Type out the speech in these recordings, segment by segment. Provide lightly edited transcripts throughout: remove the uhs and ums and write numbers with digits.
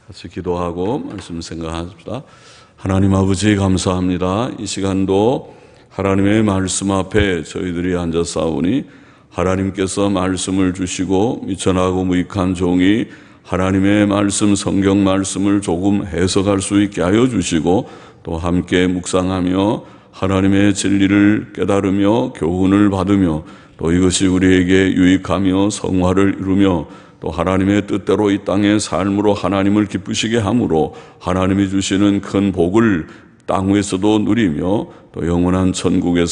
같이 기도하고 말씀 생각합시다. 하나님 아버지 감사합니다. 이 시간도 하나님의 말씀 앞에 저희들이 앉아싸우니 하나님께서 말씀을 주시고 미천하고 무익한 종이 하나님의 말씀, 성경 말씀을 조금 해석할 수 있게 하여 주시고 또 함께 묵상하며 하나님의 진리를 깨달으며 교훈을 받으며 또 이것이 우리에게 유익하며 성화를 이루며 또 하나님의 뜻대로 이 땅의 삶으로 하나님을 기쁘시게 함으로 하나님이 주시는 큰 복을 땅 위에서도 누리며 또 영원한 천국에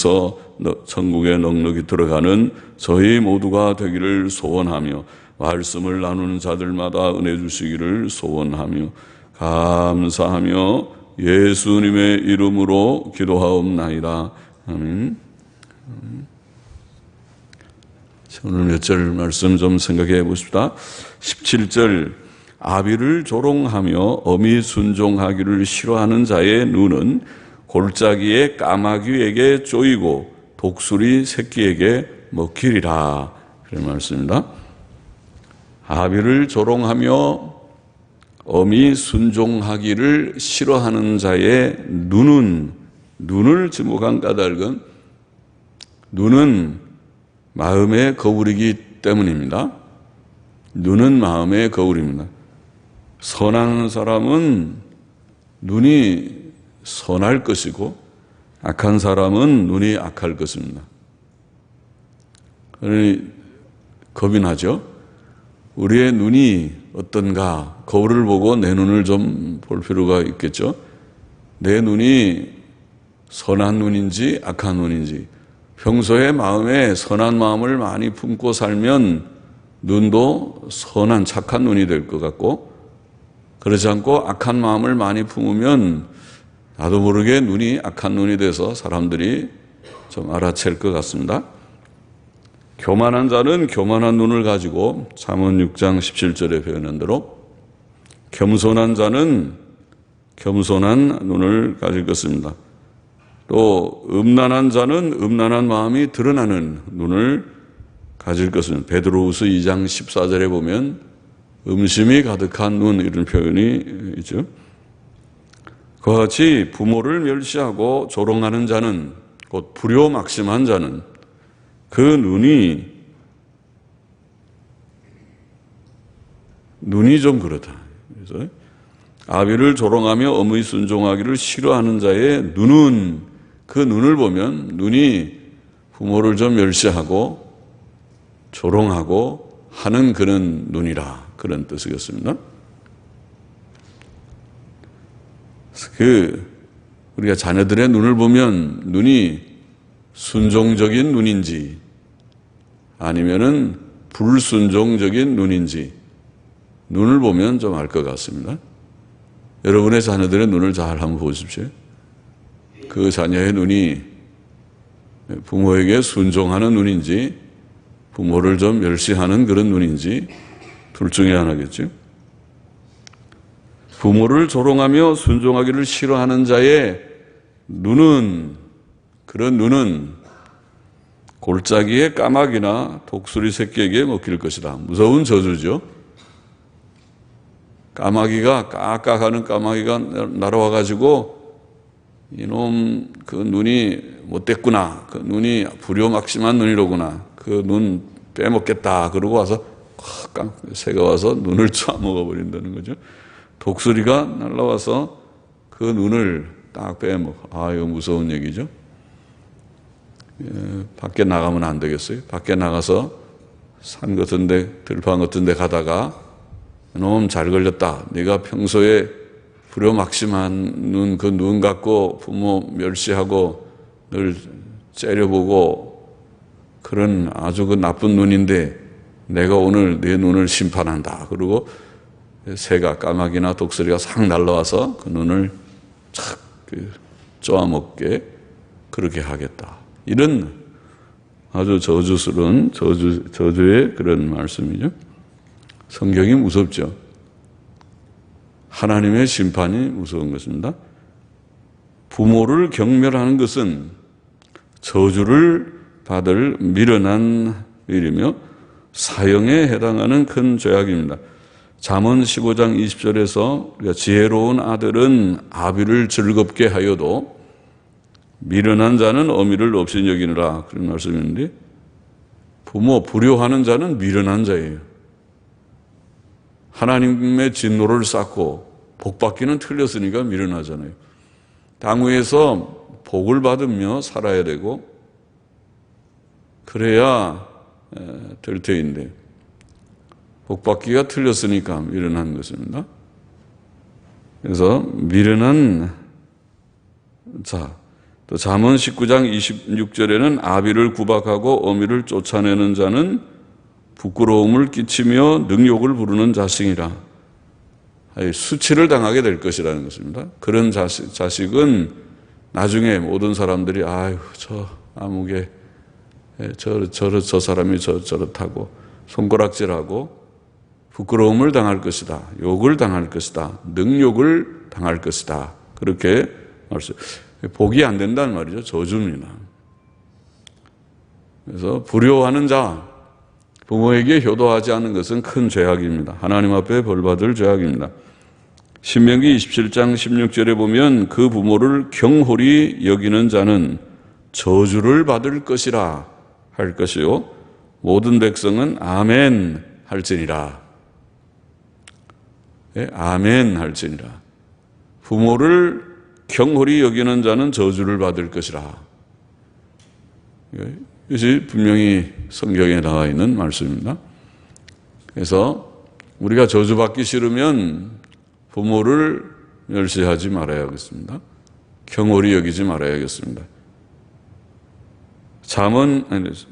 넉넉히 들어가는 저희 모두가 되기를 소원하며 말씀을 나누는 자들마다 은혜 주시기를 소원하며 감사하며 예수님의 이름으로 기도하옵나이다. 아멘. 오늘 몇 절 말씀 좀 생각해 보십시다. 17절 아비를 조롱하며 어미 순종하기를 싫어하는 자의 눈은 골짜기의 까마귀에게 쪼이고 독수리 새끼에게 먹히리라. 그런 말씀입니다. 아비를 조롱하며 어미 순종하기를 싫어하는 자의 눈을 지목한 까닭은 눈은 마음의 거울이기 때문입니다. 눈은 마음의 거울입니다. 선한 사람은 눈이 선할 것이고 악한 사람은 눈이 악할 것입니다. 그러니 겁이 나죠. 우리의 눈이 어떤가 거울을 보고 내 눈을 좀 볼 필요가 있겠죠. 내 눈이 선한 눈인지 악한 눈인지 평소에 마음에 선한 마음을 많이 품고 살면 눈도 선한 착한 눈이 될 것 같고 그렇지 않고 악한 마음을 많이 품으면 나도 모르게 눈이 악한 눈이 돼서 사람들이 좀 알아챌 것 같습니다. 교만한 자는 교만한 눈을 가지고 잠언 6장 17절에 표현한 대로 겸손한 자는 겸손한 눈을 가질 것입니다. 또 음란한 자는 음란한 마음이 드러나는 눈을 가질 것입니다. 베드로후서 2장 14절에 보면 음심이 가득한 눈 이런 표현이 있죠. 그와 같이 부모를 멸시하고 조롱하는 자는 곧 불효막심한 자는 그 눈이 좀 그렇다. 그래서 아비를 조롱하며 어미 순종하기를 싫어하는 자의 눈은 그 눈을 보면 눈이 부모를 좀 멸시하고 조롱하고 하는 그런 눈이라 그런 뜻이겠습니다. 우리가 자녀들의 눈을 보면 눈이 순종적인 눈인지 아니면은 불순종적인 눈인지 눈을 보면 좀 알 것 같습니다. 여러분의 자녀들의 눈을 잘 한번 보십시오. 그 자녀의 눈이 부모에게 순종하는 눈인지 부모를 좀 멸시하는 그런 눈인지 둘 중에 하나겠죠. 부모를 조롱하며 순종하기를 싫어하는 자의 그런 눈은 골짜기의 까마귀나 독수리 새끼에게 먹힐 것이다. 무서운 저주죠. 까마귀가 깍깍하는 까마귀가 날아와가지고 이놈 그 눈이 못됐구나. 그 눈이 불효막심한 눈이로구나. 그 눈 빼먹겠다. 그러고 와서 새가 와서 눈을 쪼아먹어 버린다는 거죠. 독수리가 날아와서 그 눈을 딱 빼먹어. 이거 무서운 얘기죠. 밖에 나가면 안 되겠어요. 밖에 나가서 산 같은 데 들판 같은 데 가다가 이놈 잘 걸렸다. 네가 평소에 불효막심한 그 눈 갖고 부모 멸시하고 늘 째려보고 그런 아주 그 나쁜 눈인데 내가 오늘 네 눈을 심판한다. 그리고 새가 까마귀나 독수리가 싹 날라와서 그 눈을 착 쪼아먹게 그렇게 하겠다. 이런 아주 저주스러운 저주의 그런 말씀이죠. 성경이 무섭죠. 하나님의 심판이 무서운 것입니다. 부모를 경멸하는 것은 저주를 받을 미련한 일이며 사형에 해당하는 큰 죄악입니다. 잠언 15장 20절에서 우리가 지혜로운 아들은 아비를 즐겁게 하여도 미련한 자는 어미를 없이 여기느라 그런 말씀이 있는데 부모 불효하는 자는 미련한 자예요. 하나님의 진노를 쌓고 복받기는 틀렸으니까 미련하잖아요. 땅 위에서 복을 받으며 살아야 되고 그래야 될 터인데 복받기가 틀렸으니까 미련한 것입니다. 그래서 미련한 자, 또 잠언 19장 26절에는 아비를 구박하고 어미를 쫓아내는 자는 부끄러움을 끼치며 능욕을 부르는 자식이라. 수치를 당하게 될 것이라는 것입니다. 그런 자식은 나중에 모든 사람들이 아유 저 아무개 저 사람이 저렇다고 손가락질하고 부끄러움을 당할 것이다. 욕을 당할 것이다. 능욕을 당할 것이다. 그렇게 말씀. 복이 안 된다는 말이죠. 저주입니다. 그래서 불효하는 자, 부모에게 효도하지 않는 것은 큰 죄악입니다. 하나님 앞에 벌받을 죄악입니다. 신명기 27장 16절에 보면 그 부모를 경홀히 여기는 자는 저주를 받을 것이라 할 것이요 모든 백성은 아멘 할지니라. 네, 아멘 할지니라. 부모를 경홀히 여기는 자는 저주를 받을 것이라. 이것이 분명히 성경에 나와 있는 말씀입니다. 그래서 우리가 저주받기 싫으면 부모를 멸시하지 말아야겠습니다. 경홀히 여기지 말아야겠습니다.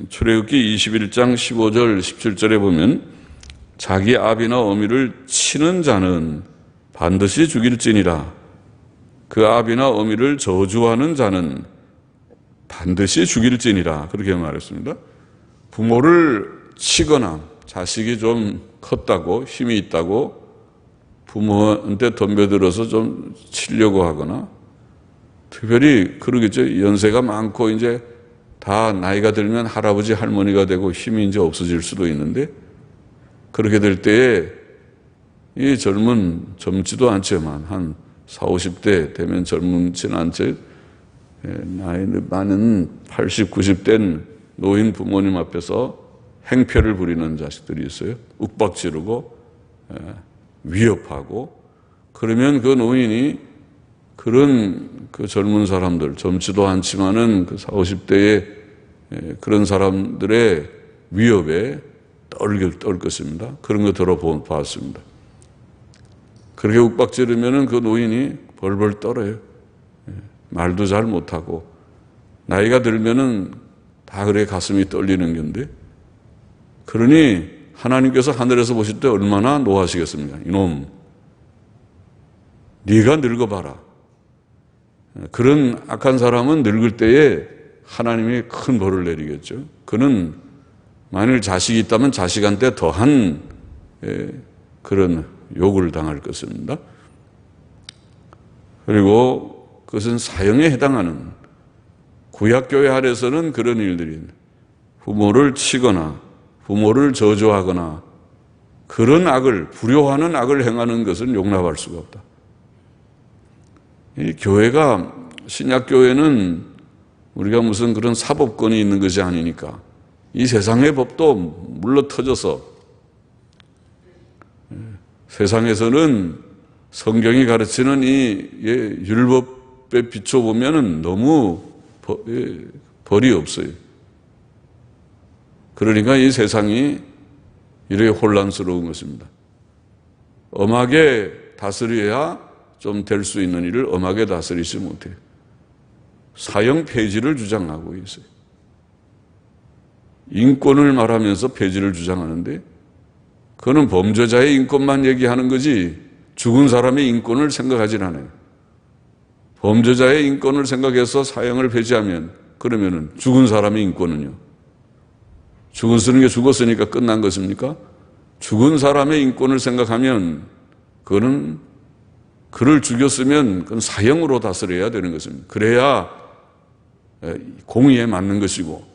출애굽기 21장 15절 17절에 보면 자기 아비나 어미를 치는 자는 반드시 죽일지니라. 그 아비나 어미를 저주하는 자는 반드시 죽일지니라. 그렇게 말했습니다. 부모를 치거나 자식이 좀 컸다고 힘이 있다고 부모한테 덤벼들어서 좀 치려고 하거나 특별히 그러겠죠. 연세가 많고 이제 다 나이가 들면 할아버지 할머니가 되고 힘이 이제 없어질 수도 있는데 그렇게 될 때에 이 젊지도 않지만 한 40, 50대 되면 젊지는 않지 나이 많은 80, 90된 노인 부모님 앞에서 행패를 부리는 자식들이 있어요. 윽박지르고 위협하고 그러면 그 노인이 그런 그 젊은 사람들 젊지도 않지만은 그 40, 50대의 그런 사람들의 위협에 떨 것입니다. 그런 거 들어봤습니다. 그렇게 윽박지르면은 그 노인이 벌벌 떨어요. 말도 잘 못하고 나이가 들면은 다 그래 가슴이 떨리는 건데 그러니 하나님께서 하늘에서 보실 때 얼마나 노하시겠습니까? 이놈 네가 늙어봐라. 그런 악한 사람은 늙을 때에 하나님이 큰 벌을 내리겠죠. 그는 만일 자식이 있다면 자식한테 더한 그런 욕을 당할 것입니다. 그리고 그것은 사형에 해당하는 구약교회 아래서는 그런 일들이 부모를 치거나 부모를 저주하거나 그런 악을 불효하는 악을 행하는 것은 용납할 수가 없다. 이 교회가 신약교회는 우리가 무슨 그런 사법권이 있는 것이 아니니까 이 세상의 법도 물러터져서 세상에서는 성경이 가르치는 이 율법에 비춰보면 너무 벌이 없어요. 그러니까 이 세상이 이렇게 혼란스러운 것입니다. 엄하게 다스려야 좀 될 수 있는 일을 엄하게 다스리지 못해요. 사형 폐지를 주장하고 있어요. 인권을 말하면서 폐지를 주장하는데 그거는 범죄자의 인권만 얘기하는 거지 죽은 사람의 인권을 생각하지 않아요. 범죄자의 인권을 생각해서 사형을 폐지하면 그러면은 죽은 사람의 인권은요? 죽었으니까 끝난 것입니까? 죽은 사람의 인권을 생각하면 그거는 그를 죽였으면 그건 사형으로 다스려야 되는 것입니다. 그래야 공의에 맞는 것이고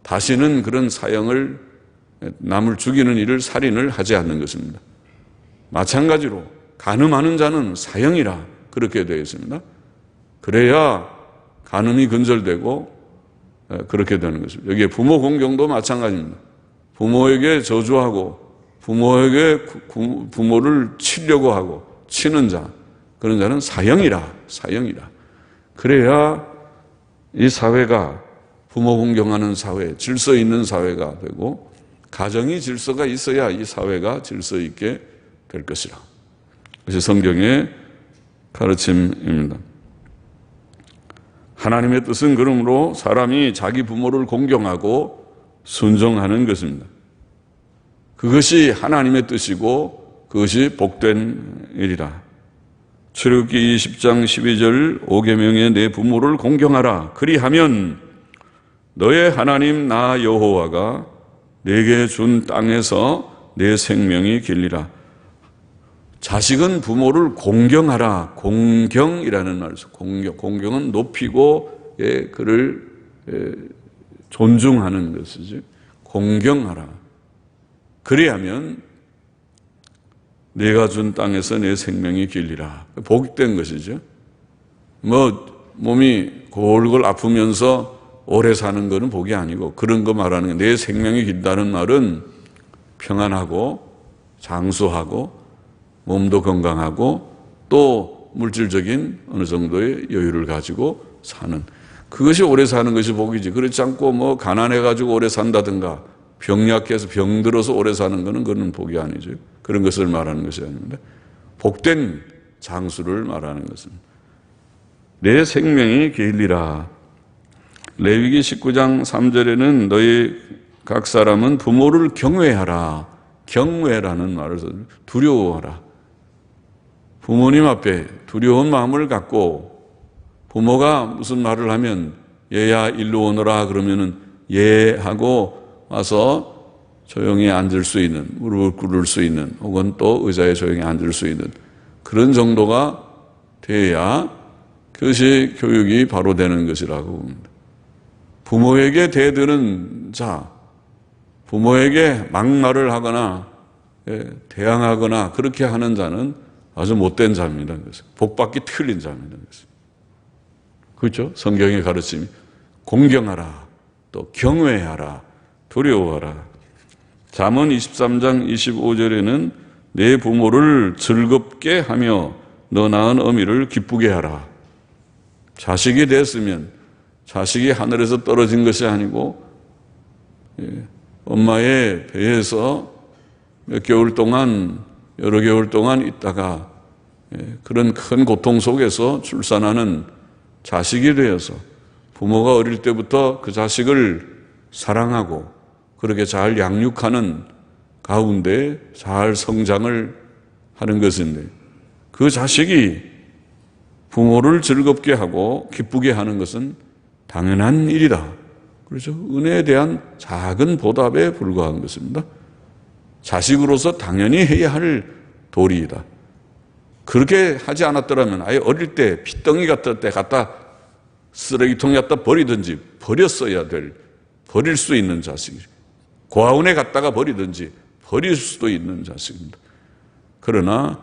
다시는 그런 사형을 남을 죽이는 일을 살인을 하지 않는 것입니다. 마찬가지로 간음하는 자는 사형이라 그렇게 되어 있습니다. 그래야 간음이 근절되고 그렇게 되는 것입니다. 여기에 부모 공경도 마찬가지입니다. 부모에게 저주하고 부모를 치려고 하고 치는 자, 그런 자는 사형이라. 그래야 이 사회가 부모 공경하는 사회, 질서 있는 사회가 되고 가정이 질서가 있어야 이 사회가 질서 있게 될 것이라. 그것이 성경의 가르침입니다. 하나님의 뜻은 그러므로 사람이 자기 부모를 공경하고 순종하는 것입니다. 그것이 하나님의 뜻이고 그것이 복된 일이라. 출애굽기 20장 12절 5계명에 내 부모를 공경하라. 그리하면 너의 하나님 나 여호와가 내게 준 땅에서 내 생명이 길리라. 자식은 부모를 공경하라. 공경이라는 말이죠. 공경은 높이고 그를 존중하는 것이지. 공경하라. 그리하면 내가 준 땅에서 내 생명이 길리라. 복된 것이죠. 몸이 골골 아프면서 오래 사는 것은 복이 아니고 그런 거 말하는 거예요. 내 생명이 길다는 말은 평안하고 장수하고 몸도 건강하고 또 물질적인 어느 정도의 여유를 가지고 사는, 그것이 오래 사는 것이 복이지. 그렇지 않고 가난해가지고 오래 산다든가 병약해서 병들어서 오래 사는 것은 그건 복이 아니죠. 그런 것을 말하는 것이 아닙니다. 복된 장수를 말하는 것은 내 생명이 길리라. 레위기 19장 3절에는 너희 각 사람은 부모를 경외하라. 경외라는 말을 써요. 두려워하라. 부모님 앞에 두려운 마음을 갖고 부모가 무슨 말을 하면 얘야 일로 오너라 그러면은 예 하고 와서 조용히 앉을 수 있는, 무릎을 꿇을 수 있는, 혹은 또 의자에 조용히 앉을 수 있는 그런 정도가 돼야 그것이 교육이 바로 되는 것이라고 봅니다. 부모에게 대드는 자, 부모에게 막말을 하거나 대항하거나 그렇게 하는 자는 아주 못된 자입니다. 복받기 틀린 자입니다. 그렇죠? 성경의 가르침이 공경하라, 또 경외하라, 두려워하라. 잠언 23장 25절에는 내 부모를 즐겁게 하며 너 낳은 어미를 기쁘게 하라. 자식이 됐으면 자식이 하늘에서 떨어진 것이 아니고 엄마의 배에서 몇 개월 동안, 여러 개월 동안 있다가 그런 큰 고통 속에서 출산하는 자식이 되어서 부모가 어릴 때부터 그 자식을 사랑하고 그렇게 잘 양육하는 가운데 잘 성장을 하는 것인데, 그 자식이 부모를 즐겁게 하고 기쁘게 하는 것은 당연한 일이다. 그렇죠? 은혜에 대한 작은 보답에 불과한 것입니다. 자식으로서 당연히 해야 할 도리이다. 그렇게 하지 않았더라면 아예 어릴 때 핏덩이 같을 때 갖다 쓰레기통에 갖다 버리든지 버릴 수 있는 자식이죠. 고아원에 갖다가 버리든지 버릴 수도 있는 자식입니다. 그러나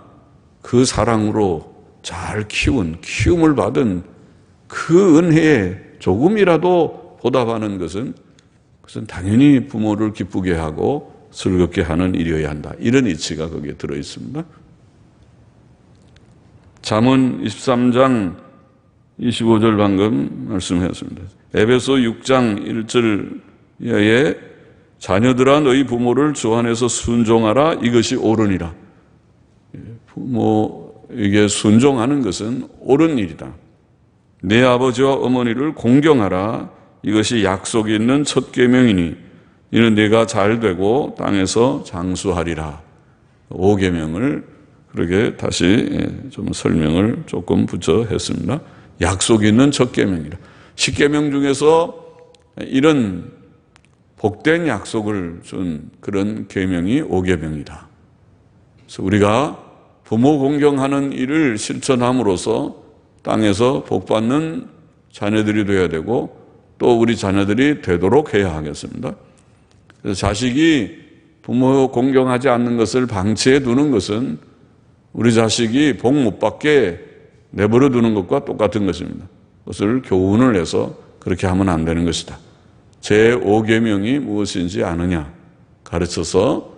그 사랑으로 잘 키움을 받은 그 은혜에 조금이라도 보답하는 것은 당연히 부모를 기쁘게 하고 즐겁게 하는 일이어야 한다. 이런 이치가 거기에 들어 있습니다. 잠언 23장 25절 방금 말씀하셨습니다. 에베소 6장 1절 이하에 자녀들아 너희 부모를 주 안에서 순종하라. 이것이 옳으니라. 부모에게 순종하는 것은 옳은 일이다. 내 아버지와 어머니를 공경하라. 이것이 약속이 있는 첫 계명이니 이는 네가 잘되고 땅에서 장수하리라. 5계명을 그렇게 다시 좀 설명을 조금 붙여 했습니다. 약속이 있는 첫 계명이라. 10계명 중에서 이런 복된 약속을 준 그런 계명이 5계명이다. 그래서 우리가 부모 공경하는 일을 실천함으로써 땅에서 복받는 자녀들이 되어야 되고 또 우리 자녀들이 되도록 해야 하겠습니다. 그래서 자식이 부모 공경하지 않는 것을 방치해 두는 것은 우리 자식이 복 못 받게 내버려 두는 것과 똑같은 것입니다. 그것을 교훈을 해서 그렇게 하면 안 되는 것이다. 제5계명이 무엇인지 아느냐 가르쳐서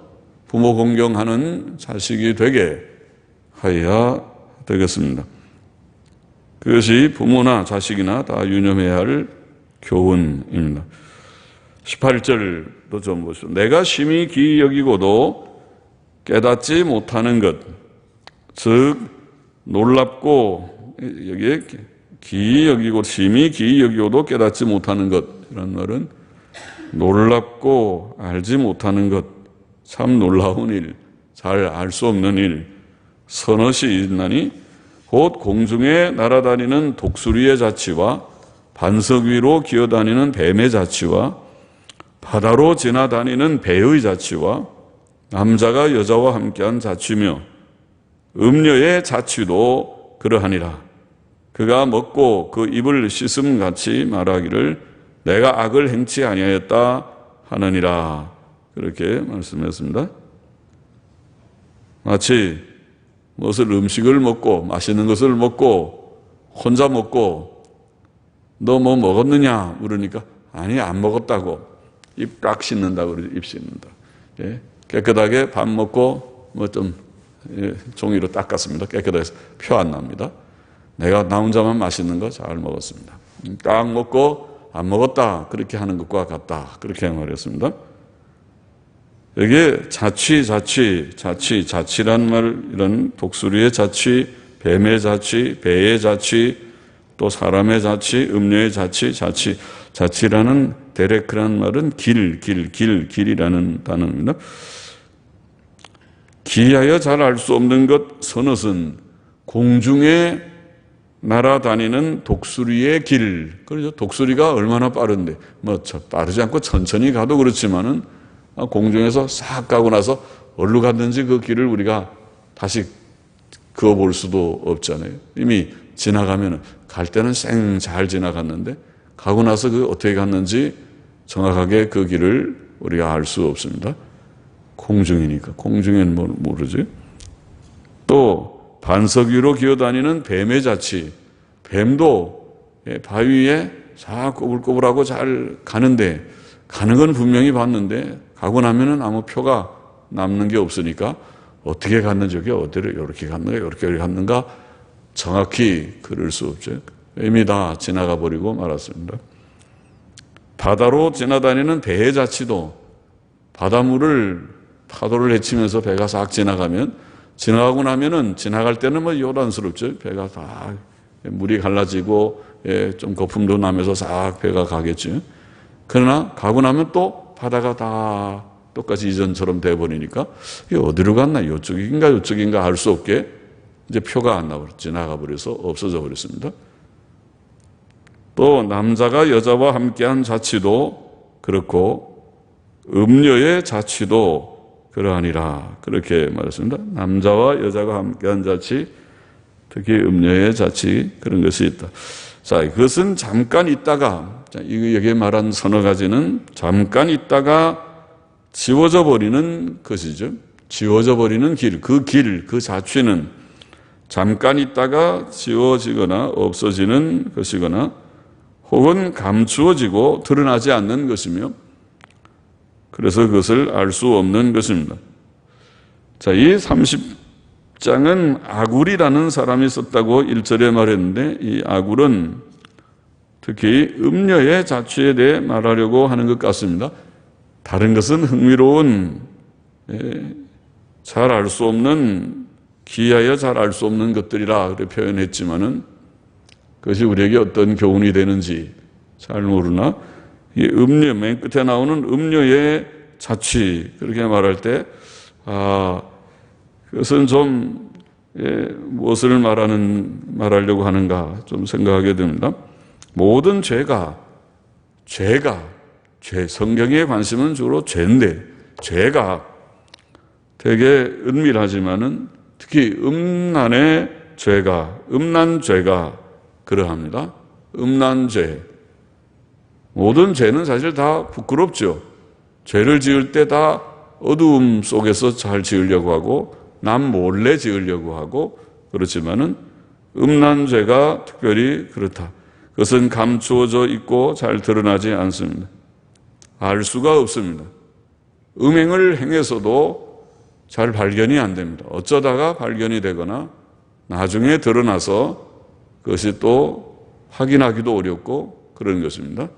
부모 공경하는 자식이 되게 하여야 되겠습니다. 그것이 부모나 자식이나 다 유념해야 할 교훈입니다. 18절도 좀 보시죠. 내가 심히 기이 여기고도 깨닫지 못하는 것, 즉 놀랍고 여기에 기이 여기고 심히 기이 여기고도 깨닫지 못하는 것, 이런 말은 놀랍고 알지 못하는 것, 참 놀라운 일, 잘 알 수 없는 일, 서너시 있나니 곧 공중에 날아다니는 독수리의 자치와 반석 위로 기어다니는 뱀의 자치와 바다로 지나다니는 배의 자치와 남자가 여자와 함께한 자치며 음녀의 자치도 그러하니라. 그가 먹고 그 입을 씻음같이 말하기를 내가 악을 행치 아니하였다 하느니라. 그렇게 말씀했습니다. 마치 무엇을 음식을 먹고 맛있는 것을 먹고 혼자 먹고 너 뭐 먹었느냐 물으니까 아니 안 먹었다고 입 딱 씻는다고 그러죠. 입 씻는다. 예? 깨끗하게 밥 먹고 뭐 좀 종이로 닦았습니다. 깨끗해서 표 안 납니다. 내가 나 혼자만 맛있는 거 잘 먹었습니다. 딱 먹고 안 먹었다 그렇게 하는 것과 같다 그렇게 말했습니다. 여기에 자치란 말, 이런 독수리의 자치, 뱀의 자치, 배의 자치, 또 사람의 자치, 음료의 자치, 자치라는 데레크란 말은 길이라는 단어입니다. 기하여 잘 알 수 없는 것, 서넛은 공중에 날아다니는 독수리의 길. 그렇죠. 독수리가 얼마나 빠른데, 뭐, 빠르지 않고 천천히 가도 그렇지만은 공중에서 싹 가고 나서 어디로 갔는지 그 길을 우리가 다시 그어볼 수도 없잖아요. 이미 지나가면은, 갈 때는 쌩 잘 지나갔는데, 가고 나서 그 어떻게 갔는지 정확하게 그 길을 우리가 알 수 없습니다. 공중이니까. 공중엔 모르지. 또, 반석 위로 기어다니는 뱀의 자치. 뱀도 바위에 싹 꼬불꼬불하고 잘 가는데, 가는 건 분명히 봤는데, 가고 나면은 아무 표가 남는 게 없으니까, 어떻게 갔는지, 어디를 이렇게 갔는가, 이렇게 갔는가, 정확히 그럴 수 없죠. 이미 다 지나가 버리고 말았습니다. 바다로 지나다니는 배의 자치도 바닷물을 파도를 헤치면서 배가 싹 지나가고 나면은 지나갈 때는 뭐 요란스럽죠. 배가 다 물이 갈라지고 좀 거품도 나면서 싹 배가 가겠죠. 그러나 가고 나면 또 바다가 다 똑같이 이전처럼 돼버리니까 이게 어디로 갔나 이쪽인가 알 수 없게 이제 표가 안 나버려 지나가 버려서 없어져 버렸습니다. 또 남자가 여자와 함께한 자치도 그렇고 음녀의 자치도 그러하니라 그렇게 말했습니다. 남자와 여자가 함께한 자치, 특히 음녀의 자치 그런 것이 있다. 자, 그것은 잠깐 있다가 여기에 말한 서너 가지는 잠깐 있다가 지워져 버리는 것이죠. 지워져 버리는 길, 그 자취는 잠깐 있다가 지워지거나 없어지는 것이거나 혹은 감추어지고 드러나지 않는 것이며 그래서 그것을 알 수 없는 것입니다. 자, 이 30장은 아굴이라는 사람이 썼다고 1절에 말했는데 이 아굴은 특히 음녀의 자취에 대해 말하려고 하는 것 같습니다. 다른 것은 흥미로운 잘 알 수 없는 기하여 잘 알 수 없는 것들이라 그렇게 표현했지만은 그것이 우리에게 어떤 교훈이 되는지 잘 모르나 이 음녀 맨 끝에 나오는 음녀의 자취 그렇게 말할 때 그것은 좀 무엇을 말하려고 하는가 좀 생각하게 됩니다. 모든 성경의 관심은 주로 죄인데 죄가 되게 은밀하지만은 특히 음란죄가 그러합니다. 음란죄. 모든 죄는 사실 다 부끄럽죠. 죄를 지을 때 다 어두움 속에서 잘 지으려고 하고 남 몰래 지으려고 하고 그렇지만은 음란 죄가 특별히 그렇다. 그것은 감추어져 있고 잘 드러나지 않습니다. 알 수가 없습니다. 음행을 행해서도 잘 발견이 안 됩니다. 어쩌다가 발견이 되거나 나중에 드러나서 그것이 또 확인하기도 어렵고 그런 것입니다.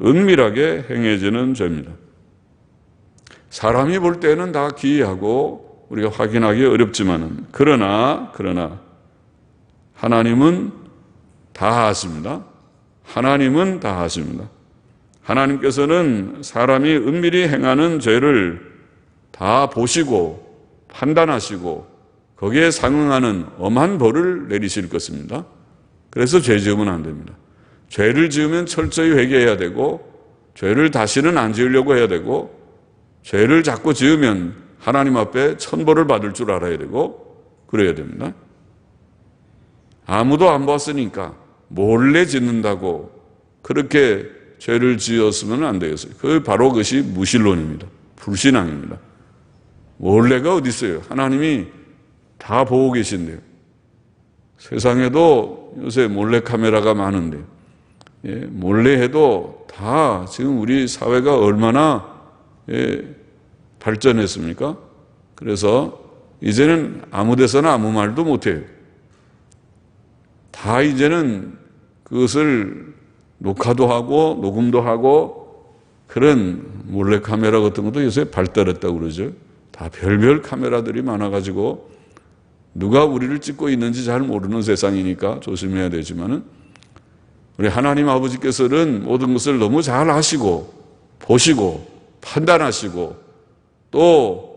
은밀하게 행해지는 죄입니다. 사람이 볼 때는 다 기이하고 우리가 확인하기 어렵지만은 그러나 하나님은 다 아십니다. 하나님은 다 아십니다. 하나님께서는 사람이 은밀히 행하는 죄를 다 보시고 판단하시고 거기에 상응하는 엄한 벌을 내리실 것입니다. 그래서 죄 지으면 안 됩니다. 죄를 지으면 철저히 회개해야 되고 죄를 다시는 안 지으려고 해야 되고 죄를 자꾸 지으면 하나님 앞에 천벌을 받을 줄 알아야 되고 그래야 됩니다. 아무도 안 봤으니까 몰래 짓는다고 그렇게 죄를 지었으면 안 되겠어요. 바로 그것이 무신론입니다. 불신앙입니다. 몰래가 어디 있어요? 하나님이 다 보고 계신데요. 세상에도 요새 몰래카메라가 많은데 몰래 해도 다 지금 우리 사회가 얼마나 발전했습니까? 그래서 이제는 아무 데서나 아무 말도 못해요. 다 이제는 그것을 녹화도 하고 녹음도 하고 그런 몰래카메라 같은 것도 요새 발달했다고 그러죠. 다 별별 카메라들이 많아가지고 누가 우리를 찍고 있는지 잘 모르는 세상이니까 조심해야 되지만은 우리 하나님 아버지께서는 모든 것을 너무 잘 아시고 보시고 판단하시고 또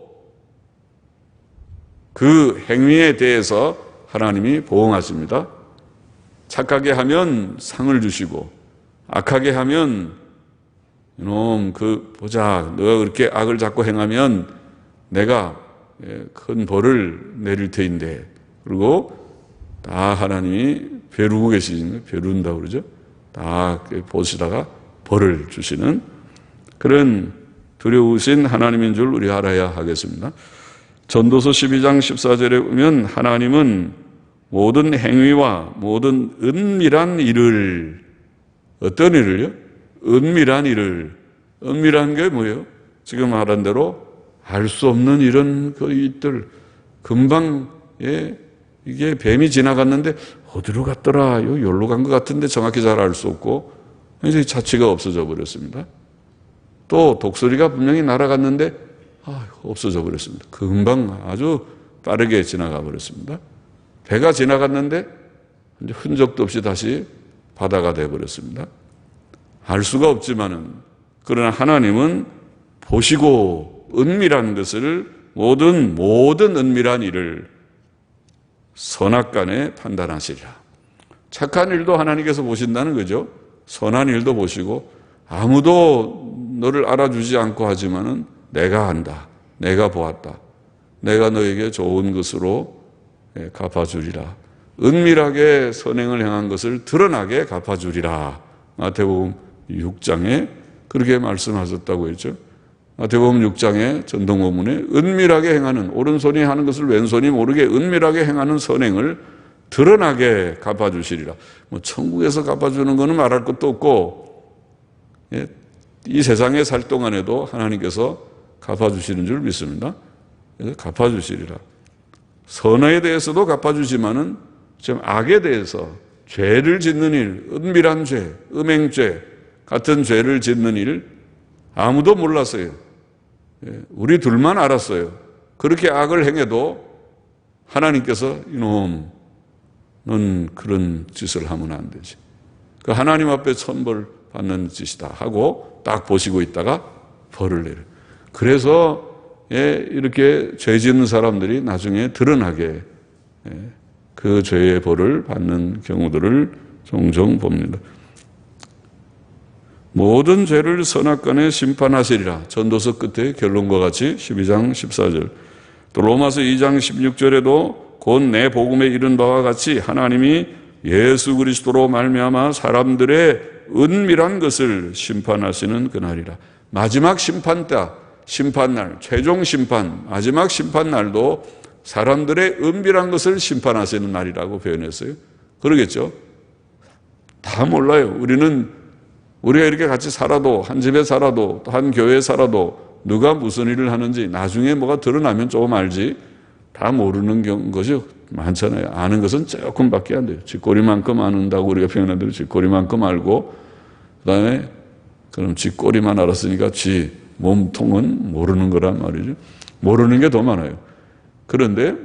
그 행위에 대해서 하나님이 보응하십니다. 착하게 하면 상을 주시고 악하게 하면 이놈 보자 너가 그렇게 악을 자꾸 행하면 내가 큰 벌을 내릴 테인데 그리고 다 하나님이 벼르고 계시는 거예요. 벼른다고 그러죠. 다 보시다가 벌을 주시는 그런 두려우신 하나님인 줄 우리가 알아야 하겠습니다. 전도서 12장 14절에 보면 하나님은 모든 행위와 모든 은밀한 일을 어떤 일을요? 은밀한 일을 은밀한 게 뭐예요? 지금 말한 대로 알 수 없는 이런 그 일들 금방 이게 뱀이 지나갔는데 어디로 갔더라? 여기로 간 것 같은데 정확히 잘 알 수 없고 이제 자취가 없어져 버렸습니다. 또 독수리가 분명히 날아갔는데 없어져 버렸습니다. 금방 아주 빠르게 지나가 버렸습니다. 배가 지나갔는데 이제 흔적도 없이 다시 바다가 되어 버렸습니다. 알 수가 없지만은 그러나 하나님은 보시고 은밀한 것을 모든 은밀한 일을 선악간에 판단하시리라. 착한 일도 하나님께서 보신다는 거죠. 선한 일도 보시고 아무도 너를 알아주지 않고 하지만은 내가 한다. 내가 보았다. 내가 너에게 좋은 것으로 갚아주리라. 은밀하게 선행을 행한 것을 드러나게 갚아주리라. 마태복음 6장에 그렇게 말씀하셨다고 했죠. 마태복음 6장의 전동본문에 은밀하게 행하는 오른손이 하는 것을 왼손이 모르게 은밀하게 행하는 선행을 드러나게 갚아주시리라. 천국에서 갚아주는 것은 말할 것도 없고 이 세상에 살 동안에도 하나님께서 갚아주시는 줄 믿습니다. 그래서 갚아주시리라. 선에 대해서도 갚아주지만은 지금 악에 대해서 죄를 짓는 일, 은밀한 죄, 음행죄 같은 죄를 짓는 일 아무도 몰랐어요. 우리 둘만 알았어요. 그렇게 악을 행해도 하나님께서 이놈 넌 그런 짓을 하면 안 되지. 그 하나님 앞에 천벌 받는 짓이다 하고 딱 보시고 있다가 벌을 내려. 그래서 이렇게 죄 짓는 사람들이 나중에 드러나게 그 죄의 벌을 받는 경우들을 종종 봅니다. 모든 죄를 선악간에 심판하시리라. 전도서 끝에 결론과 같이 12장 14절 또 로마서 2장 16절에도 곧 내 복음에 이른 바와 같이 하나님이 예수 그리스도로 말미암아 사람들의 은밀한 것을 심판하시는 그날이라. 마지막 심판때 심판날, 최종 심판, 마지막 심판날도 사람들의 은밀한 것을 심판하시는 날이라고 표현했어요. 그러겠죠? 다 몰라요. 우리가 이렇게 같이 살아도, 한 집에 살아도, 또 한 교회에 살아도 누가 무슨 일을 하는지 나중에 뭐가 드러나면 조금 알지 다 모르는 것이 많잖아요. 아는 것은 조금밖에 안 돼요. 쥐꼬리만큼 아는다고 우리가 표현한 대로 쥐꼬리만큼 알고, 그 다음에 그럼 쥐꼬리만 알았으니까 쥐 몸통은 모르는 거란 말이죠. 모르는 게 더 많아요. 그런데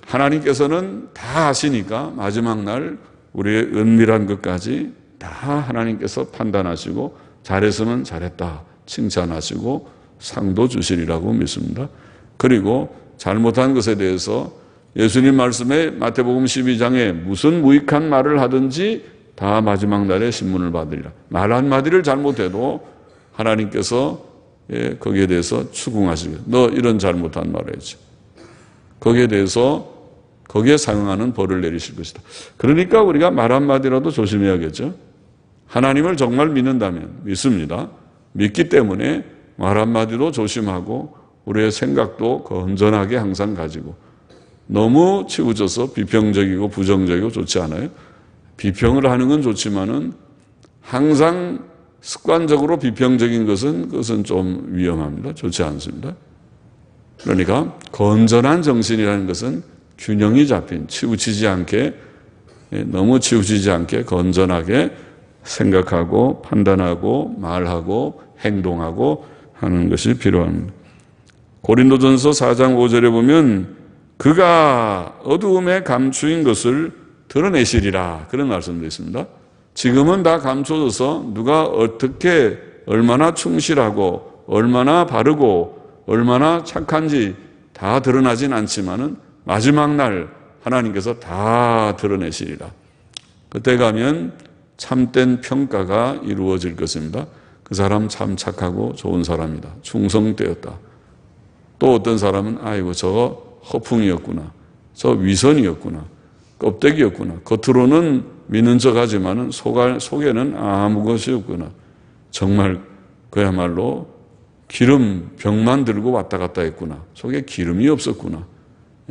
하나님께서는 다 아시니까 마지막 날 우리의 은밀한 것까지 다 하나님께서 판단하시고 잘했으면 잘했다 칭찬하시고 상도 주시리라고 믿습니다. 그리고 잘못한 것에 대해서 예수님 말씀에 마태복음 12장에 무슨 무익한 말을 하든지 다 마지막 날에 신문을 받으리라. 말 한마디를 잘못해도 하나님께서 거기에 대해서 추궁하시고 너 이런 잘못한 말을 했지. 거기에 대해서 거기에 상응하는 벌을 내리실 것이다. 그러니까 우리가 말 한마디라도 조심해야겠죠. 하나님을 정말 믿는다면 믿습니다. 믿기 때문에 말 한마디도 조심하고 우리의 생각도 건전하게 항상 가지고 너무 치우쳐서 비평적이고 부정적이고 좋지 않아요. 비평을 하는 건 좋지만은 항상 습관적으로 비평적인 그것은 좀 위험합니다. 좋지 않습니다. 그러니까 건전한 정신이라는 것은 균형이 잡힌 치우치지 않게 너무 치우치지 않게 건전하게 생각하고 판단하고 말하고 행동하고 하는 것이 필요합니다. 고린도전서 4장 5절에 보면 그가 어두움에 감추인 것을 드러내시리라 그런 말씀도 있습니다. 지금은 다 감춰져서 누가 어떻게 얼마나 충실하고 얼마나 바르고 얼마나 착한지 다 드러나진 않지만은 마지막 날 하나님께서 다 드러내시리라. 그때 가면 참된 평가가 이루어질 것입니다. 그 사람 참 착하고 좋은 사람이다. 충성되었다. 또 어떤 사람은 아이고 저거 허풍이었구나. 저 위선이었구나. 껍데기였구나. 겉으로는 믿는 척하지만은 속에는 아무 것이 없구나. 정말 그야말로 기름 병만 들고 왔다 갔다 했구나. 속에 기름이 없었구나.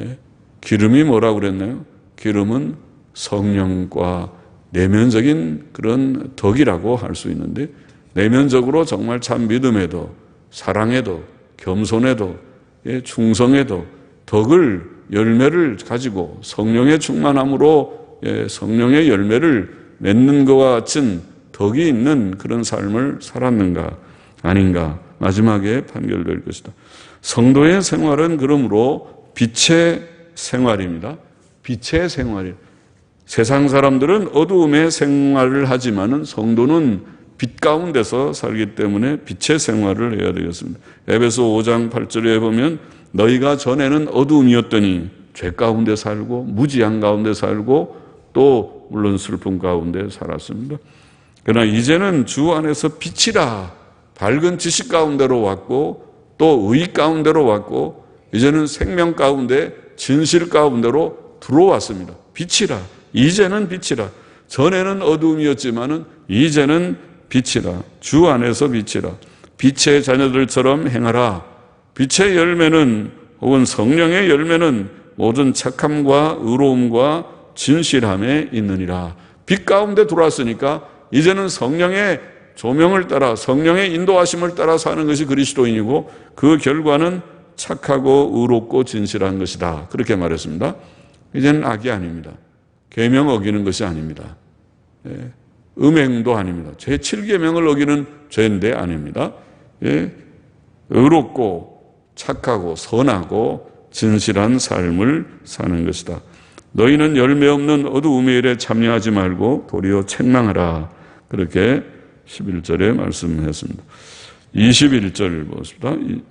예? 기름이 뭐라고 그랬나요? 기름은 성령과 내면적인 그런 덕이라고 할 수 있는데 내면적으로 정말 참 믿음에도 사랑에도 겸손에도 충성에도 덕을 열매를 가지고 성령의 충만함으로 성령의 열매를 맺는 것과 같은 덕이 있는 그런 삶을 살았는가 아닌가 마지막에 판결될 것이다. 성도의 생활은 그러므로 빛의 생활입니다. 빛의 생활이에요. 세상 사람들은 어두움의 생활을 하지만은 성도는 빛 가운데서 살기 때문에 빛의 생활을 해야 되겠습니다. 에베소 5장 8절에 보면 너희가 전에는 어두움이었더니 죄 가운데 살고 무지한 가운데 살고 또 물론 슬픔 가운데 살았습니다. 그러나 이제는 주 안에서 빛이라 밝은 지식 가운데로 왔고 또 의 가운데로 왔고 이제는 생명 가운데 진실 가운데로 들어왔습니다. 빛이라 이제는 빛이라 전에는 어두움이었지만은 이제는 빛이라 주 안에서 빛이라 빛의 자녀들처럼 행하라. 빛의 열매는 혹은 성령의 열매는 모든 착함과 의로움과 진실함에 있느니라. 빛 가운데 들어왔으니까 이제는 성령의 조명을 따라 성령의 인도하심을 따라 사는 것이 그리스도인이고 그 결과는 착하고 의롭고 진실한 것이다. 그렇게 말했습니다. 이제는 악이 아닙니다. 계명 어기는 것이 아닙니다. 음행도 아닙니다. 제 7계명을 어기는 죄인데 아닙니다. 의롭고 착하고 선하고 진실한 삶을 사는 것이다. 너희는 열매 없는 어두움의 일에 참여하지 말고 도리어 책망하라. 그렇게 11절에 말씀했습니다. 21절 보겠습니다.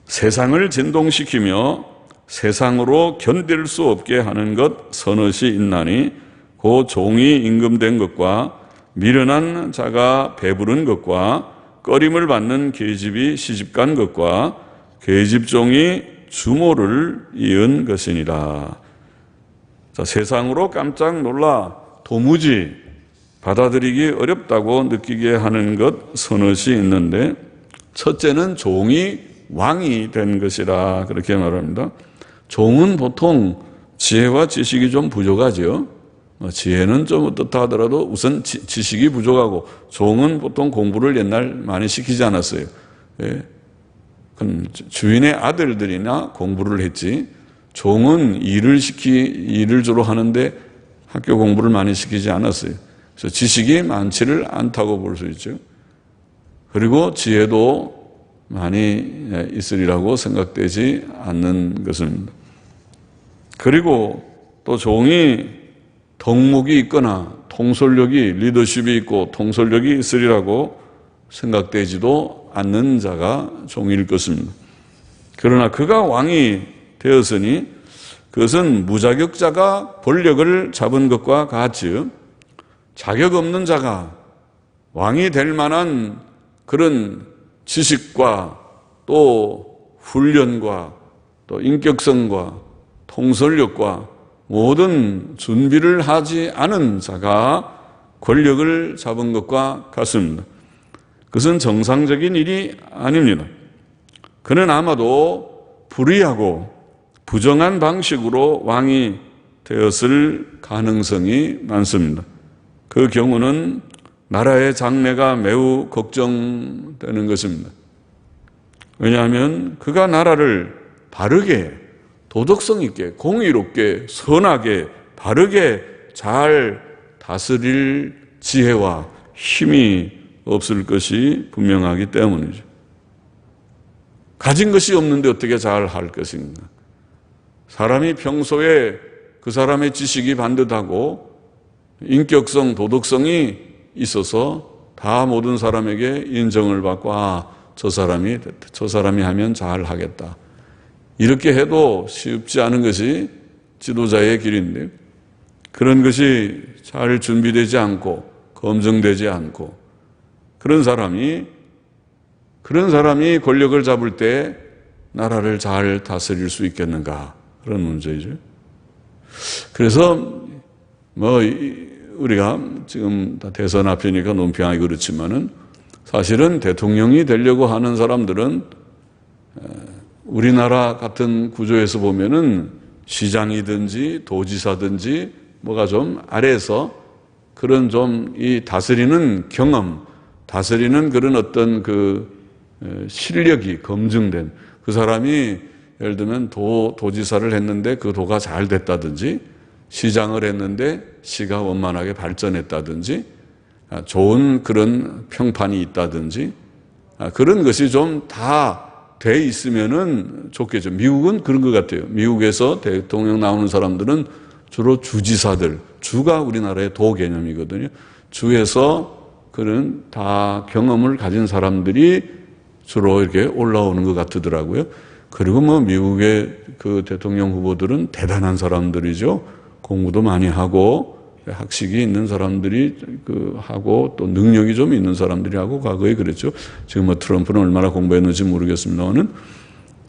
세상을 진동시키며 세상으로 견딜 수 없게 하는 것 서너시 있나니 그 종이 임금된 것과 미련한 자가 배부른 것과 꺼림을 받는 계집이 시집간 것과 계집종이 주모를 이은 것이니라. 자, 세상으로 깜짝 놀라 도무지 받아들이기 어렵다고 느끼게 하는 것 서너시 있는데 첫째는 종이 왕이 된 것이라 그렇게 말합니다. 종은 보통 지혜와 지식이 좀 부족하죠. 지혜는 좀 어떻다 하더라도 우선 지식이 부족하고, 종은 보통 공부를 옛날 많이 시키지 않았어요. 예. 주인의 아들들이나 공부를 했지, 종은 일을 주로 하는데 학교 공부를 많이 시키지 않았어요. 그래서 지식이 많지를 않다고 볼 수 있죠. 그리고 지혜도 많이 있으리라고 생각되지 않는 것입니다. 그리고 또 종이 덕목이 있거나 통솔력이, 리더십이 있고 통솔력이 있으리라고 생각되지도 않는 자가 종일 것입니다. 그러나 그가 왕이 되었으니 그것은 무자격자가 권력을 잡은 것과 같이 자격 없는 자가 왕이 될 만한 그런 지식과 또 훈련과 또 인격성과 통솔력과 모든 준비를 하지 않은 자가 권력을 잡은 것과 같습니다. 그것은 정상적인 일이 아닙니다. 그는 아마도 불의하고 부정한 방식으로 왕이 되었을 가능성이 많습니다. 그 경우는 나라의 장래가 매우 걱정되는 것입니다. 왜냐하면 그가 나라를 바르게, 도덕성 있게, 공의롭게, 선하게, 바르게 잘 다스릴 지혜와 힘이 없을 것이 분명하기 때문이죠. 가진 것이 없는데 어떻게 잘 할 것인가? 사람이 평소에 그 사람의 지식이 반듯하고 인격성, 도덕성이 있어서 다 모든 사람에게 인정을 받고, 저 사람이 하면 잘 하겠다, 이렇게 해도 쉽지 않은 것이 지도자의 길인데, 그런 것이 잘 준비되지 않고 검증되지 않고 그런 사람이 권력을 잡을 때 나라를 잘 다스릴 수 있겠는가, 그런 문제죠. 그래서 우리가 지금 다 대선 앞이니까 논평하기 그렇지만은, 사실은 대통령이 되려고 하는 사람들은 우리나라 같은 구조에서 보면은 시장이든지 도지사든지 뭐가 좀 아래에서 그런 좀 이 다스리는 경험, 다스리는 그런 어떤 그 실력이 검증된 그 사람이, 예를 들면 도지사를 했는데 그 도가 잘 됐다든지, 시장을 했는데 시가 원만하게 발전했다든지, 좋은 그런 평판이 있다든지, 그런 것이 좀 다 돼 있으면은 좋겠죠. 미국은 그런 것 같아요. 미국에서 대통령 나오는 사람들은 주로 주지사들, 주가 우리나라의 도 개념이거든요. 주에서 그런 다 경험을 가진 사람들이 주로 이렇게 올라오는 것 같더라고요. 그리고 미국의 그 대통령 후보들은 대단한 사람들이죠. 공부도 많이 하고 학식이 있는 사람들이 하고 또 능력이 좀 있는 사람들이 하고, 과거에 그랬죠. 지금 트럼프는 얼마나 공부했는지 모르겠습니다만은.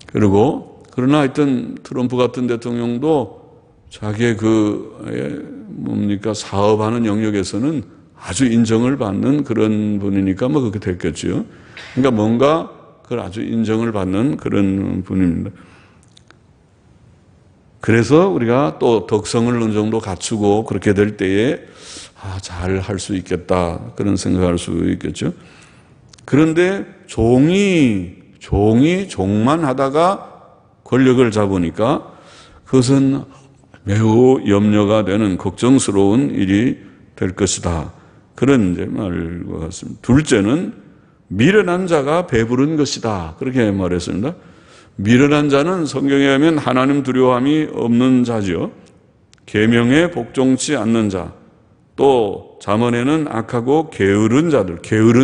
그러나 하여튼 트럼프 같은 대통령도 자기의 사업하는 영역에서는 아주 인정을 받는 그런 분이니까 그렇게 됐겠죠. 그러니까 뭔가 그걸 아주 인정을 받는 그런 분입니다. 그래서 우리가 또 덕성을 어느 정도 갖추고 그렇게 될 때에 잘 할 수 있겠다, 그런 생각할 수 있겠죠. 그런데 종만 하다가 권력을 잡으니까 그것은 매우 염려가 되는 걱정스러운 일이 될 것이다, 그런 말과 같습니다. 둘째는 미련한 자가 배부른 것이다, 그렇게 말했습니다. 미련한 자는 성경에 하면 하나님 두려움이 없는 자죠. 계명에 복종치 않는 자, 또 잠언에는 악하고 게으른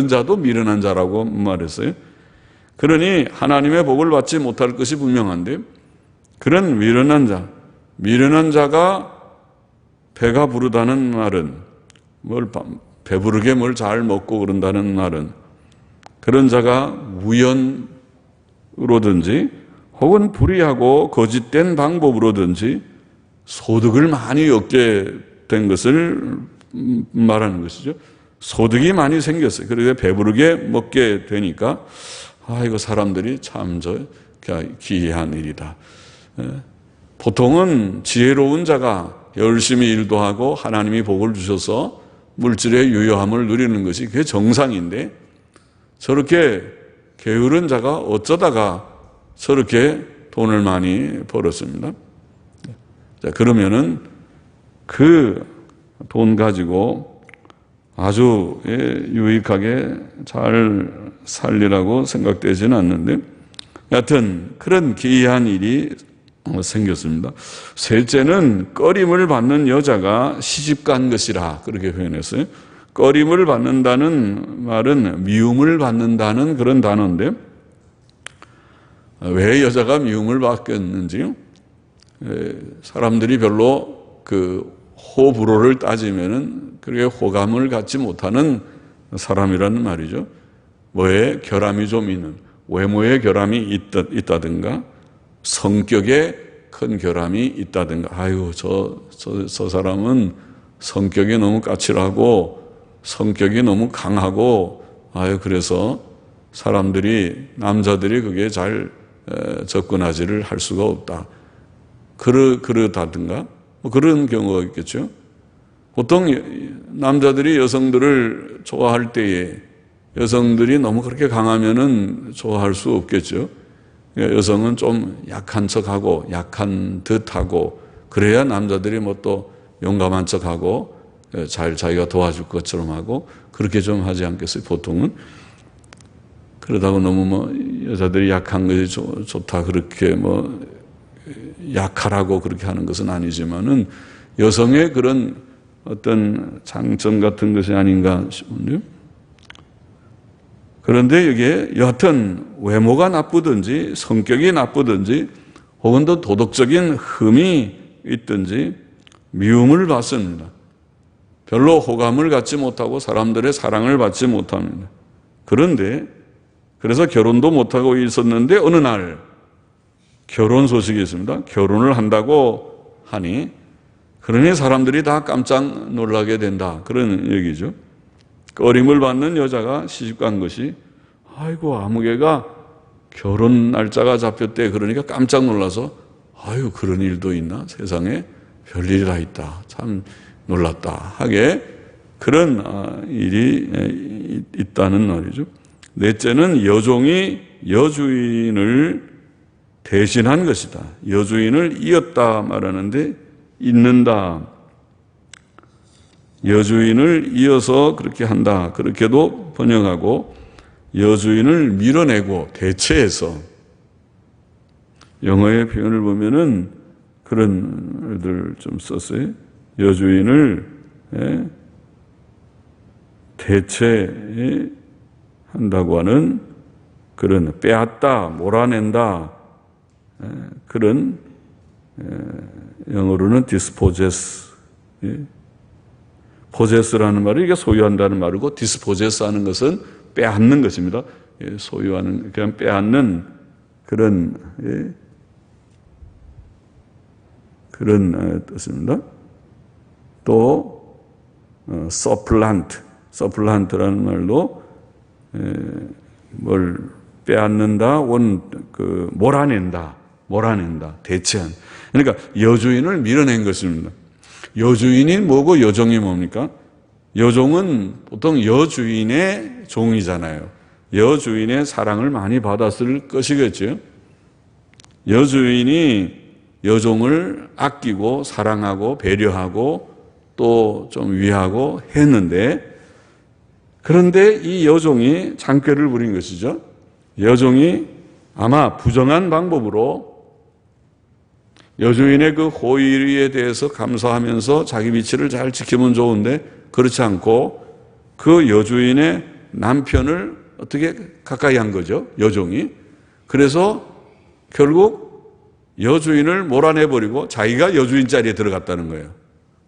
자도 미련한 자라고 말했어요. 그러니 하나님의 복을 받지 못할 것이 분명한데, 그런 미련한 자가 배가 부르다는 말은 배부르게 뭘 잘 먹고 그런다는 말은, 그런 자가 우연으로든지 혹은 불의하고 거짓된 방법으로든지 소득을 많이 얻게 된 것을 말하는 것이죠. 소득이 많이 생겼어요. 그래서 배부르게 먹게 되니까 이거 사람들이 참 기이한 일이다. 보통은 지혜로운 자가 열심히 일도 하고 하나님이 복을 주셔서 물질의 유효함을 누리는 것이 그게 정상인데, 저렇게 게으른 자가 어쩌다가 저렇게 돈을 많이 벌었습니다. 자, 그러면은 그 돈 가지고 아주 유익하게 잘 살리라고 생각되지는 않는데, 여하튼 그런 기이한 일이 생겼습니다. 셋째는 꺼림을 받는 여자가 시집간 것이라 그렇게 표현했어요. 꺼림을 받는다는 말은 미움을 받는다는 그런 단어인데, 왜 여자가 미움을 받겠는지요? 사람들이 별로 그 호불호를 따지면은 그렇게 호감을 갖지 못하는 사람이라는 말이죠. 뭐에 결함이 좀 있는, 외모에 결함이 있다든가 성격에 큰 결함이 있다든가, 저 사람은 성격이 너무 까칠하고 성격이 너무 강하고, 그래서 사람들이, 남자들이 그게 잘 접근하지를 할 수가 없다. 그러다든가 뭐 그런 경우가 있겠죠. 보통 남자들이 여성들을 좋아할 때에 여성들이 너무 그렇게 강하면은 좋아할 수 없겠죠. 여성은 좀 약한 척하고 약한 듯하고 그래야 남자들이 뭐 또 용감한 척하고 잘 자기가 도와줄 것처럼 하고 그렇게 좀 하지 않겠어요, 보통은. 그러다고 너무 뭐 여자들이 약한 것이 좋다 그렇게 뭐 약하라고 그렇게 하는 것은 아니지만은 여성의 그런 어떤 장점 같은 것이 아닌가 싶은데요. 그런데 이게 여하튼 외모가 나쁘든지 성격이 나쁘든지 혹은 또 도덕적인 흠이 있든지 미움을 받습니다. 별로 호감을 갖지 못하고 사람들의 사랑을 받지 못합니다. 그런데 그래서 결혼도 못하고 있었는데 어느 날 결혼 소식이 있습니다. 결혼을 한다고 하니 그러니 사람들이 다 깜짝 놀라게 된다. 그런 얘기죠. 꺼림을 받는 여자가 시집간 것이, 아무개가 결혼 날짜가 잡혔대. 그러니까 깜짝 놀라서 그런 일도 있나? 세상에 별일이 다 있다. 참 놀랐다. 하게 그런 일이 있다는 말이죠. 넷째는 여종이 여주인을 대신한 것이다. 여주인을 이었다 말하는데 잇는다. 여주인을 이어서 그렇게 한다. 그렇게도 번역하고 여주인을 밀어내고 대체해서, 영어의 표현을 보면은 그런 애들 좀 썼어요. 여주인을 대체한다고 하는 그런 빼앗다, 몰아낸다 그런 영어로는 dispossess. possess라는 말은 이게 소유한다는 말이고 dispossess 하는 것은 빼앗는 것입니다. 소유하는, 그냥 빼앗는 그런 뜻입니다. 또 supplan트라는 말로 뭘 빼앗는다, 몰아낸다, 대체한. 그러니까 여주인을 밀어낸 것입니다. 여주인이 뭐고 여종이 뭡니까? 여종은 보통 여주인의 종이잖아요. 여주인의 사랑을 많이 받았을 것이겠죠. 여주인이 여종을 아끼고 사랑하고 배려하고 또 좀 위하고 했는데, 그런데 이 여종이 장꾀를 부린 것이죠. 여종이 아마 부정한 방법으로 여주인의 그 호의에 대해서 감사하면서 자기 위치를 잘 지키면 좋은데 그렇지 않고 그 여주인의 남편을 어떻게 가까이 한 거죠, 여종이. 그래서 결국 여주인을 몰아내버리고 자기가 여주인 자리에 들어갔다는 거예요.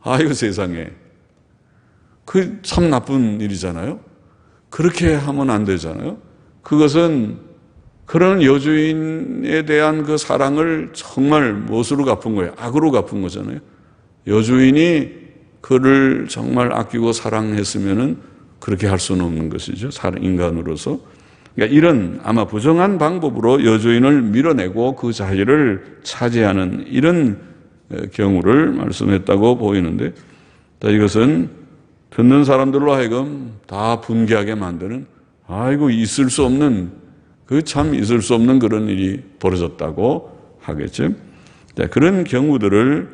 아이고 세상에. 그 참 나쁜 일이잖아요. 그렇게 하면 안 되잖아요. 그것은 그런 여주인에 대한 그 사랑을 정말 무엇으로 갚은 거예요? 악으로 갚은 거잖아요. 여주인이 그를 정말 아끼고 사랑했으면은 그렇게 할 수는 없는 것이죠, 인간으로서. 그러니까 이런 아마 부정한 방법으로 여주인을 밀어내고 그 자리를 차지하는 이런 경우를 말씀했다고 보이는데, 이것은 듣는 사람들로 하여금 다 분개하게 만드는, 아이고 있을 수 없는, 참 있을 수 없는 그런 일이 벌어졌다고 하겠죠. 그런 경우들을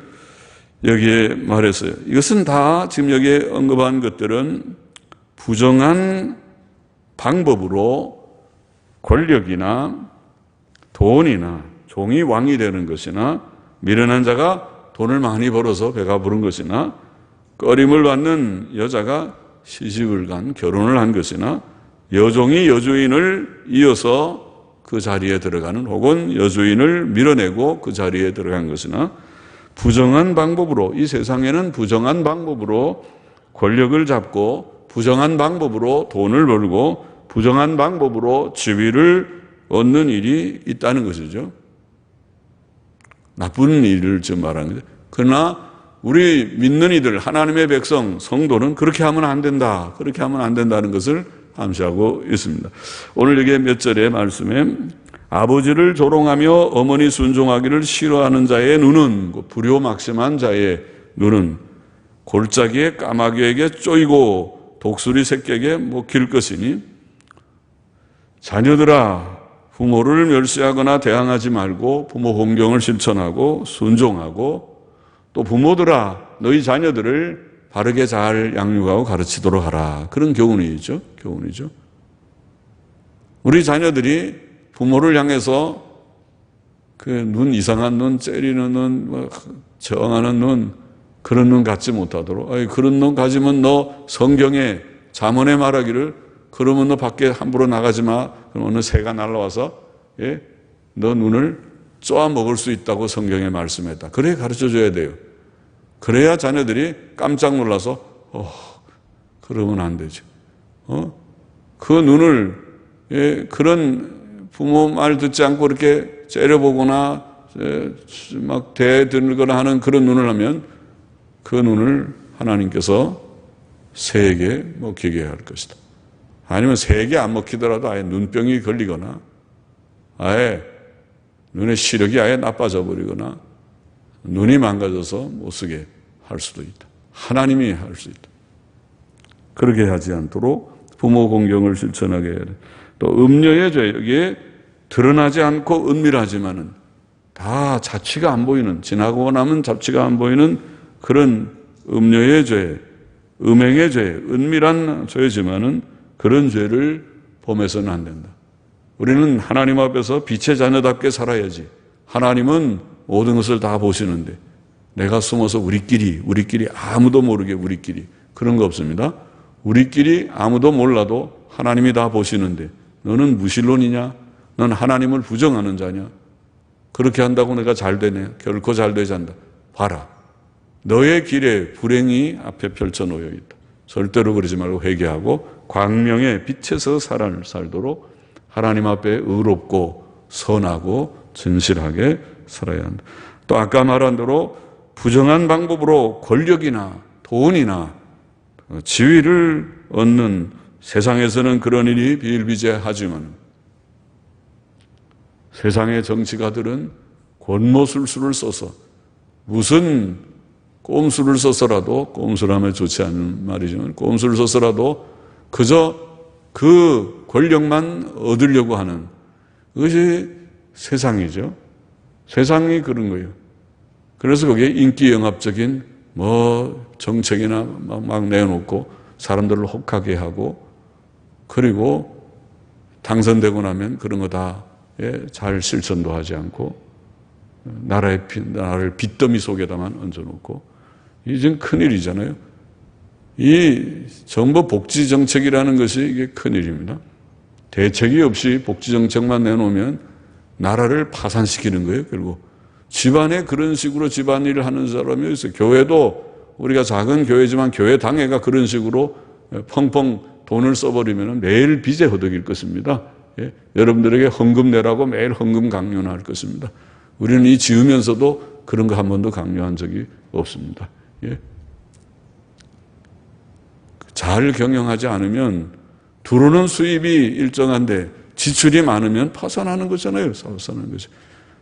여기에 말했어요. 이것은 다 지금 여기에 언급한 것들은 부정한 방법으로 권력이나 돈이나 종이 왕이 되는 것이나 미련한 자가 돈을 많이 벌어서 배가 부른 것이나 꺼림을 받는 여자가 시집을 간, 결혼을 한 것이나 여종이 여주인을 이어서 그 자리에 들어가는, 혹은 여주인을 밀어내고 그 자리에 들어간 것이나 부정한 방법으로, 이 세상에는 부정한 방법으로 권력을 잡고 부정한 방법으로 돈을 벌고 부정한 방법으로 지위를 얻는 일이 있다는 것이죠. 나쁜 일을 지금 말하는 거죠. 그러나 우리 믿는 이들, 하나님의 백성, 성도는 그렇게 하면 안 된다, 그렇게 하면 안 된다는 것을 암시하고 있습니다. 오늘 여기 몇 절의 말씀에 아버지를 조롱하며 어머니 순종하기를 싫어하는 자의 눈은, 불효막심한 자의 눈은 골짜기에 까마귀에게 쪼이고 독수리 새끼에게 먹힐 것이니, 자녀들아 부모를 멸시하거나 대항하지 말고 부모 공경을 실천하고 순종하고, 또 부모들아 너희 자녀들을 바르게 잘 양육하고 가르치도록 하라. 그런 교훈이죠. 우리 자녀들이 부모를 향해서 그 눈, 이상한 눈, 째리는 눈, 저항하는 눈, 그런 눈 갖지 못하도록, 그런 눈 가지면 너 성경에 잠언에 말하기를, 그러면 너 밖에 함부로 나가지 마, 그러면 어느 새가 날라와서 너 눈을 쪼아 먹을 수 있다고 성경에 말씀했다. 그래 가르쳐줘야 돼요. 그래야 자녀들이 깜짝 놀라서 그러면 안 되죠. 그 눈을 그런 부모 말 듣지 않고 이렇게 째려보거나 막 대들거나 하는 그런 눈을 하면 그 눈을 하나님께서 새에게 먹히게 할 것이다. 아니면 새에게 안 먹히더라도 아예 눈병이 걸리거나 아예 눈의 시력이 아예 나빠져 버리거나 눈이 망가져서 못 쓰게 할 수도 있다. 하나님이 할 수 있다. 그렇게 하지 않도록 부모 공경을 실천하게 해야 돼. 또 음녀의 죄, 여기에 드러나지 않고 은밀하지만은 다 자취가 안 보이는, 지나고 나면 자취가 안 보이는 그런 음녀의 죄, 음행의 죄, 은밀한 죄지만은 그런 죄를 범해서는 안 된다. 우리는 하나님 앞에서 빛의 자녀답게 살아야지. 하나님은 모든 것을 다 보시는데 내가 숨어서 우리끼리 아무도 모르게 우리끼리, 그런 거 없습니다. 우리끼리 아무도 몰라도 하나님이 다 보시는데 너는 무신론이냐? 넌 하나님을 부정하는 자냐? 그렇게 한다고 내가 잘 되네? 결코 잘 되지 않는다. 봐라. 너의 길에 불행이 앞에 펼쳐 놓여 있다. 절대로 그러지 말고 회개하고 광명의 빛에서 살도록 하나님 앞에 의롭고 선하고 진실하게 살아야 한다. 또 아까 말한 대로 부정한 방법으로 권력이나 돈이나 지위를 얻는, 세상에서는 그런 일이 비일비재하지만 세상의 정치가들은 권모술수를 써서, 무슨 꼼수를 써서라도, 꼼수라면 좋지 않은 말이지만 꼼수를 써서라도 그저 그 권력만 얻으려고 하는, 그것이 세상이죠. 세상이 그런 거예요. 그래서 거기에 인기 영합적인 정책이나 막 내놓고 사람들을 혹하게 하고, 그리고 당선되고 나면 그런 거 다 잘 실천도 하지 않고 나라를 빚더미 속에다만 얹어놓고, 이게 좀 큰일이잖아요. 이 정부 복지 정책이라는 것이 이게 큰일입니다. 대책이 없이 복지 정책만 내놓으면 나라를 파산시키는 거예요. 결국 집안에 그런 식으로 집안일을 하는 사람이 있어요. 교회도 우리가 작은 교회지만 교회 당회가 그런 식으로 펑펑 돈을 써버리면 매일 빚에 허덕일 것입니다. 여러분들에게 헌금 내라고 매일 헌금 강요할 것입니다. 우리는 이 지으면서도 그런 거 한 번도 강요한 적이 없습니다. 잘 경영하지 않으면 들어오는 수입이 일정한데 지출이 많으면 파산하는 거잖아요. 파산하는 거죠.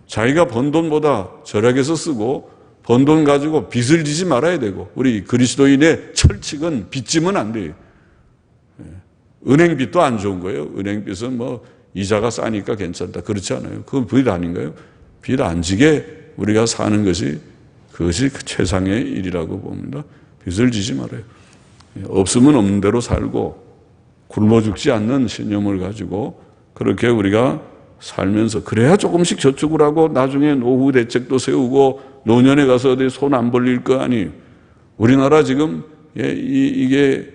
자기가 번 돈보다 절약해서 쓰고 번 돈 가지고 빚을 지지 말아야 되고, 우리 그리스도인의 철칙은 빚지면 안 돼요. 은행빚도 안 좋은 거예요. 은행빚은 뭐 이자가 싸니까 괜찮다. 그렇지 않아요. 그건 빚 아닌가요? 빚 안 지게 우리가 사는 것이, 그것이 최상의 일이라고 봅니다. 빚을 지지 말아요. 없으면 없는 대로 살고 굶어 죽지 않는 신념을 가지고 그렇게 우리가 살면서, 그래야 조금씩 저축을 하고 나중에 노후 대책도 세우고 노년에 가서 어디 손 안 벌릴 거 아니에요. 우리나라 지금 이게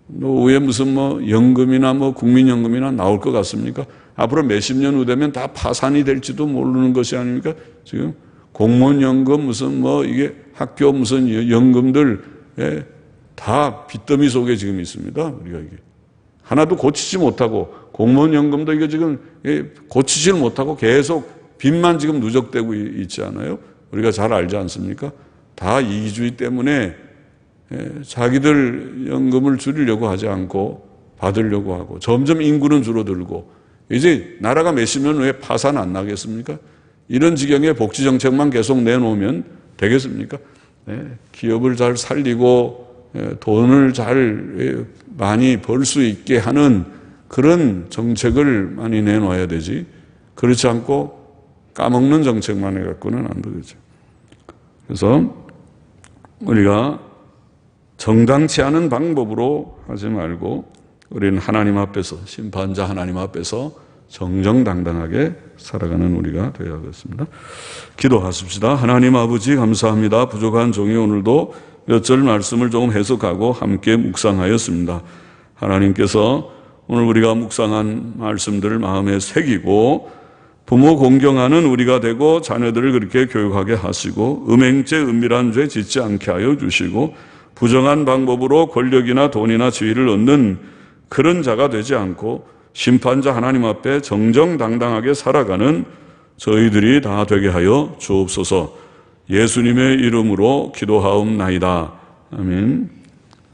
노후에 무슨 뭐 연금이나 뭐 국민연금이나 나올 것 같습니까? 앞으로 몇십 년 후 되면 다 파산이 될지도 모르는 것이 아닙니까? 지금 공무원연금 무슨 뭐 이게 학교 무슨 연금들 다 빚더미 속에 지금 있습니다. 우리가 이게 하나도 고치지 못하고, 공무원연금도 이거 지금 고치질 못하고 계속 빚만 지금 누적되고 있지 않아요? 우리가 잘 알지 않습니까? 다 이기주의 때문에 자기들 연금을 줄이려고 하지 않고 받으려고 하고, 점점 인구는 줄어들고, 이제 나라가 몇십 년 후에 파산 안 나겠습니까? 이런 지경의 복지정책만 계속 내놓으면 되겠습니까? 기업을 잘 살리고 돈을 잘 많이 벌 수 있게 하는 그런 정책을 많이 내놓아야 되지, 그렇지 않고 까먹는 정책만 해갖고는 안 되겠죠. 그래서 우리가 정당치 않은 방법으로 하지 말고 우리는 하나님 앞에서, 심판자 하나님 앞에서 정정당당하게 살아가는 우리가 되어야겠습니다. 기도하십시다. 하나님 아버지, 감사합니다. 부족한 종이 오늘도 몇 절 말씀을 조금 해석하고 함께 묵상하였습니다. 하나님께서 오늘 우리가 묵상한 말씀들을 마음에 새기고 부모 공경하는 우리가 되고 자녀들을 그렇게 교육하게 하시고 음행죄, 은밀한 죄 짓지 않게 하여 주시고 부정한 방법으로 권력이나 돈이나 지위를 얻는 그런 자가 되지 않고 심판자 하나님 앞에 정정당당하게 살아가는 저희들이 다 되게 하여 주옵소서. 예수님의 이름으로 기도하옵나이다. 아멘.